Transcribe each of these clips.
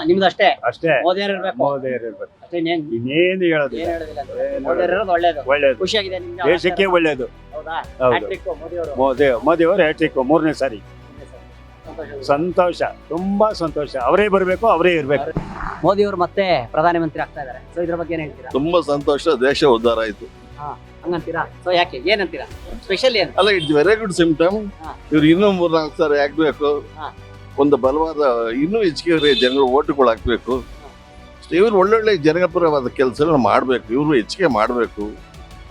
ನಿಮ್ದು ಅಷ್ಟೇ ಅಷ್ಟೇ. ಮೋದಿಯವರು ಇರ್ಬೇಕು ಮೋದಿಯವರು ಇರ್ಬೇಕು, ಅಷ್ಟೇ. ಇನ್ನೇನ್ ಇನ್ನೇನು ಹೇಳೋದಿಲ್ಲ. ಏನ್ ಹೇಳೋದಿಲ್ಲ ಅಂತ. ಮೋದಿಯವರು ಇರೋದು ಒಳ್ಳೇದು. ಒಳ್ಳೇದು, ಖುಷಿಯಾಗಿದೆ ನಿಮ್ಗೆ ದೇಶಕ್ಕೆ ಒಳ್ಳೇದು. ಹೌದಾ? ಹೌದು. ಹ್ಯಾಟ್ರಿಕ್ ಮೋದಿಯವರು. ಮೋದಿಯವರು ಹ್ಯಾಟ್ರಿಕ್ 3ನೇ ಸಾರಿ. ಸಂತೋಷ, ತುಂಬಾ ಸಂತೋಷ. ಅವರೇ ಬರಬೇಕು, ಅವರೇ ಇರ್ಬೇಕು. ಮೋದಿಯವರು ಮತ್ತೆ ಪ್ರಧಾನಮಂತ್ರಿ ಆಗ್ತಾ ಇದಾರೆ. ಸೊ ಇದ್ರ ಬಗ್ಗೆ ಏನ್ ಹೇಳ್ತೀರಾ? ತುಂಬಾ ಸಂತೋಷ, ದೇಶ ಉದ್ಧಾರ ಆಯ್ತು. ಹಂಗಂತೀರಾ? ಸೊ ಯಾಕೆ, ಏನಂತೀರಾ? ಸ್ಪೆಷಲ್ ಏನು? ಅಲ್ಲ, ಇಟ್ಸ್ ವೆರಿ ಗುಡ್ ಸಿಂಪ್ಟಮ್. ಹಾ. ಇವ್ರು ಇನ್ನೂ 3-4 ಸಾರಿ ಆಗ್ಬೇಕು. ಹಾ. ಒಂದು ಬಲವಾದ ಇನ್ನೂ ಹೆಚ್ಚಿಗೆ ಜನಗಳು ಓಟುಗಳು ಹಾಕ್ಬೇಕು. ಇವ್ರು ಒಳ್ಳೊಳ್ಳೆ ಜನಪರವಾದ ಕೆಲಸಗಳನ್ನ ಮಾಡ್ಬೇಕು. ಇವ್ರು ಹೆಚ್ಚಿಗೆ ಮಾಡ್ಬೇಕು.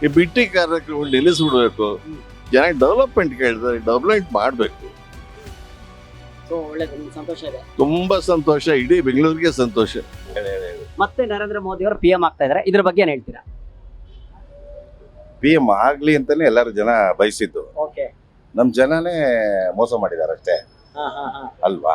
ಈ ಬಿಟ್ಟಿ ಕಾರ್ಯಕ್ರಮಗಳು ನಿಲ್ಲಿಸ್ಬಿಡ್ಬೇಕು. ಜನ ಡೆವಲಪ್ಮೆಂಟ್ ಕೇಳ್ತಾರೆ, ಡೆವಲಪ್ಮೆಂಟ್ ಮಾಡ್ಬೇಕು. ಸೊ ಒಳ್ಳೇದು, ನಿಮ್ಗೆ ಸಂತೋಷ ಇದೆ. ತುಂಬಾ ಸಂತೋಷ, ಇಡೀ ಬೆಂಗಳೂರಿಗೆ ಸಂತೋಷ. ಮತ್ತೆ ನರೇಂದ್ರ ಮೋದಿ ಅವರು PM ಆಗ್ತಾ ಇದಾರೆ. ಇದ್ರ ಬಗ್ಗೆ ಏನ್ ಹೇಳ್ತೀರಾ? PM ಆಗ್ಲಿ ಅಂತಾನೆ ಎಲ್ಲರೂ ಜನ ಬಯಸಿದ್ದು. ಓಕೆ. ನಮ್ ಜನನೇ ಮೋಸ ಮಾಡಿದಾರೆ ಅಷ್ಟೇ ಅಲ್ವಾ?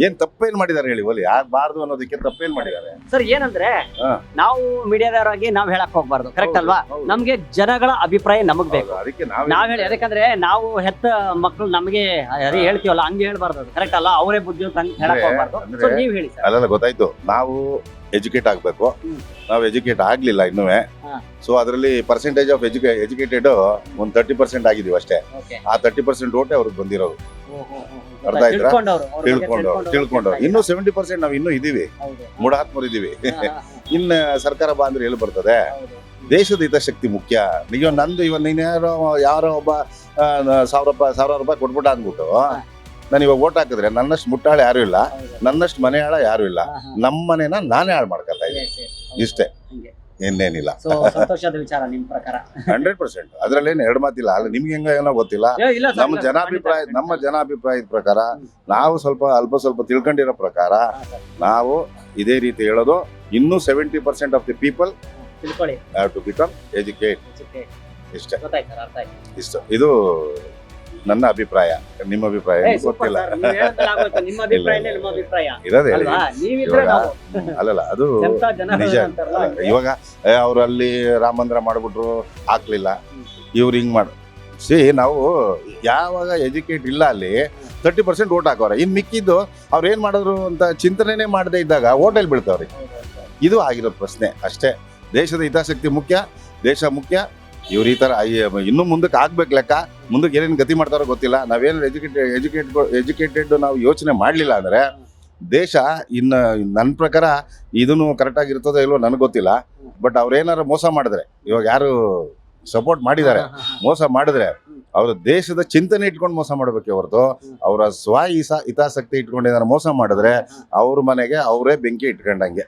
ಏನ್ ತಪ್ಪೇನ್ ಮಾಡಿದಾರೆ ಹೇಳಿ? ಒಲಿ ಆಗ್ಬಾರ್ದು ಅನ್ನೋದಕ್ಕೆ ತಪ್ಪೇನ್ ಮಾಡಿದಾರೆ? ಸರ್ ಏನಂದ್ರೆ, ಹಾ. ನಾವು ಮೀಡಿಯಾದವರಾಗಿ ನಾವ್ ಹೇಳಕ್ ಹೋಗ್ಬಾರ್ದು, ಕರೆಕ್ಟ್ ಅಲ್ವಾ? ಹೌದು. ನಮ್ಗೆ ಜನಗಳ ಅಭಿಪ್ರಾಯ ನಮಗ್ ಬೇಕು. ಅದಕ್ಕೆ ನಾವ್ ಹೇಳಿ, ಯಾಕಂದ್ರೆ ನಾವು ಹೆತ್ತ ಮಕ್ಕಳು ನಮಗೆ ಅದೇ ಹೇಳ್ತೀವಲ್ಲ, ಹಂಗೆ ಹೇಳ್ಬಾರ್ದು. ಕರೆಕ್ಟ್ ಅಲ್ಲ? ಅವರೇ ಬುದ್ಧಿ ಅಂತ ಹೇಳಕ್ ಹೋಗ್ಬಾರ್ದು. ಅಂದ್ರೆ- ಸೊ ನೀವ್ ಹೇಳಿ ಸರ್. ಅಲ್ಲೆಲ್ಲ ಗೊತ್ತಾಯ್ತು. ನಾವು ಎಜುಕೇಟ್ ಆಗ್ಬೇಕು. ನಾವು ಎಜುಕೇಟ್ ಆಗ್ಲಿಲ್ಲ ಇನ್ನೂ. ಹಾ. ಸೊ ಅದರಲ್ಲಿ ಪರ್ಸೆಂಟೇಜ್ ಆಫ್ ಎಜುಕೇಟೆಡ್ ಒಂದು 30% ಆಗಿದೀವಿ ಅಷ್ಟೇ. ಓಕೆ. ಆ 30% ಓಟೆ ಅವ್ರಿಗೆ ಬಂದಿರೋದು. ಅರ್ಥ ಆಯ್ತಾ? ತಿಳ್ಕೊಂಡು ಇನ್ನು 70% ನಾವು ಇನ್ನೂ ಇದೀವಿ, ಮೂಢಾತ್ಮರು ಇದೀವಿ. ಇನ್ನು ಸರ್ಕಾರ ಬಾ ಅಂದ್ರೆ ಎಲ್ಲಿ ಬರ್ತದೆ? ದೇಶದ ಹಿತಾಸಕ್ತಿ ಮುಖ್ಯ. ನೀವು ನಂದು ಇವನ್ ನೀನು ಯಾರೋ ಒಬ್ಬ 1,000 ರೂಪಾಯಿ ಕೊಟ್ಬಿಟ್ಟ ಅಂದ್ಬಿಟ್ಟು ನಾನು ಇವಾಗ ಓಟ್ ಹಾಕಿದ್ರೆ ನನ್ನಷ್ಟು ಮುಟ್ಟಾಳು ಯಾರು ಇಲ್ಲ, ನನ್ನಷ್ಟು ಮನೆ ಹಾಳ ಯಾರು ಇಲ್ಲ. ನಮ್ಮ ಮನೆನ ನಾನೇ ಹಾಳು ಮಾಡ್ಕೊತಾ ಇದ್ದೀನಿ. ಇಷ್ಟೇ, ಇನ್ನೇನಿಲ್ಲ. ಸೊ ಸಂತೋಷದ ವಿಚಾರ ನಿಮ್ ಪ್ರಕಾರ. 100%. ಅದ್ರಲ್ಲೇನು ಎರಡು ಮಾತಿಲ್ಲ. ಅಲ್ಲ, ನಿಮ್ಗೆ ಹೆಂಗ ಏನೋ ಗೊತ್ತಿಲ್ಲ. ಇಲ್ಲ sir, ನಮ್ಮ ಇಲ್ಲ, ಜನಾಭಿಪ್ರಾಯ, ಖಂಡಿತ. ನಮ್ಮ ಜನಾಭಿಪ್ರಾಯದ ಪ್ರಕಾರ ನಾವು ಸ್ವಲ್ಪ ತಿಳ್ಕೊಂಡಿರೋ ಪ್ರಕಾರ ನಾವು ಇದೇ ರೀತಿ ಹೇಳೋದು. ಇನ್ನೂ 70% ಆಫ್ ದಿ ಪೀಪಲ್ ತಿಳ್ಕೊಳ್ಳಿ. Have to become educate. ಇಷ್ಟೇ, ಗೊತ್ತಾಯ್ತು ಸರ್, ಅರ್ಥ ಆಯ್ತು. ಇಷ್ಟು. ಇದು ನನ್ನ ಅಭಿಪ್ರಾಯ. ನಿಮ್ಮ ಅಭಿಪ್ರಾಯ ಏ, ಏನು super ಗೊತ್ತಿಲ್ಲ. sir, ನೀವ್ ಹೇಳ್ದಲ್ಲ ಆಗೋಯ್ತು. ನಿಮ್ಮ ಅಭಿಪ್ರಾಯನೇ ನಮ್ಮ ಅಭಿಪ್ರಾಯ ಇರೋದೇ ಹೇಳಿ. ಅಲ್ವಾ? ನೀವಿದ್ರೆ ಇವಾಗ ನಾವು ಅಲ್ಲಲ್ಲ, ಅದು ಎಂತ ಜನ ನಿಜ. ಅಂತಾರಲ್ಲ ಹಂಗೆ. ಇವಾಗ ಅವ್ರು ಅಲ್ಲಿ ರಾಮ ಮಂದಿರ ಮಾಡ್ಬಿಟ್ರು, ಹಾಕ್ಲಿಲ್ಲ. ಇವ್ರು ಹಿಂಗ್ ಮಾಡು. ನಾವು ಯಾವಾಗ ಎಜುಕೇಟ್ ಇಲ್ಲ ಅಲ್ಲಿ 30% ಓಟ್ ಹಾಕೋರೆ. ಇನ್ ಮಿಕ್ಕಿದ್ದು ಅವ್ರು ಏನ್ ಮಾಡಿದ್ರು ಅಂತ ಚಿಂತನೆ ಮಾಡದೇ ಇದ್ದಾಗ ಓಟಲ್ಲಿ ಬೀಳ್ತಾವ್ರಿ. ಇದು ಆಗಿರೋ ಪ್ರಶ್ನೆ ಅಷ್ಟೇ. ದೇಶದ ಹಿತಾಸಕ್ತಿ ಮುಖ್ಯ, ದೇಶ ಮುಖ್ಯ. ಇವ್ರು ಈ ತರ ಇನ್ನೂ ಮುಂದಕ್ಕೆ ಆಗ್ಬೇಕು ಲೆಕ್ಕ. ಮುಂದಕ್ಕೆ ಏನೇನು ಗತಿ ಮಾಡ್ತಾರೋ ಗೊತ್ತಿಲ್ಲ. ನಾವೇನು ಎಜುಕೇಟೆಡ್ ನಾವು ಯೋಚನೆ ಮಾಡಲಿಲ್ಲ ಅಂದ್ರೆ ದೇಶ ಇನ್ನು ನನ್ನ ಪ್ರಕಾರ ಇದನ್ನು ಕರೆಕ್ಟ್ ಆಗಿರ್ತದೋ ಇಲ್ವೋ ನನಗೆ ಗೊತ್ತಿಲ್ಲ. ಬಟ್ ಅವ್ರೇನಾರು ಮೋಸ ಮಾಡಿದ್ರೆ, ಇವಾಗ ಯಾರು ಸಪೋರ್ಟ್ ಮಾಡಿದ್ದಾರೆ, ಮೋಸ ಮಾಡಿದ್ರೆ ಅವ್ರ ದೇಶದ ಚಿಂತನೆ ಇಟ್ಕೊಂಡು ಮೋಸ ಮಾಡಬೇಕೆ ಹೊರತು ಅವರ ಹಿತಾಸಕ್ತಿ ಇಟ್ಕೊಂಡು ಏನಾರು ಮೋಸ ಮಾಡಿದ್ರೆ ಅವ್ರ ಮನೆಗೆ ಅವರೇ ಬೆಂಕಿ ಇಟ್ಕೊಂಡಂಗೆ.